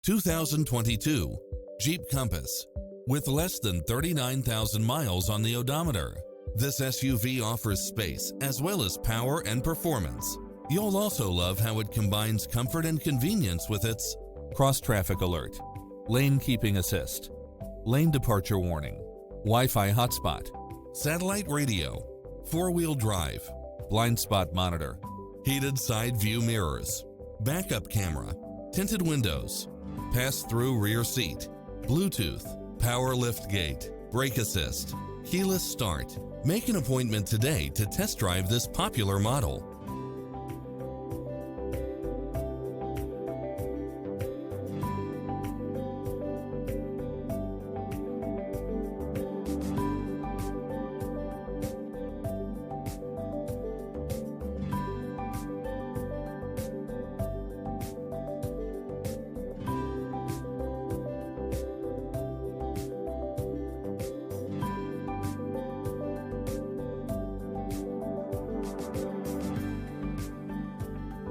2022 Jeep Compass. With less than 39,000 miles on the odometer, this SUV offers space as well as power and performance. You'll also love how it combines comfort and convenience with its cross-traffic alert, lane keeping assist, lane departure warning, Wi-Fi hotspot, satellite radio, four-wheel drive, blind spot monitor, heated side view mirrors, backup camera, tinted windows, pass-through rear seat, Bluetooth, power liftgate, brake assist, keyless start. Make an appointment today to test drive this popular model.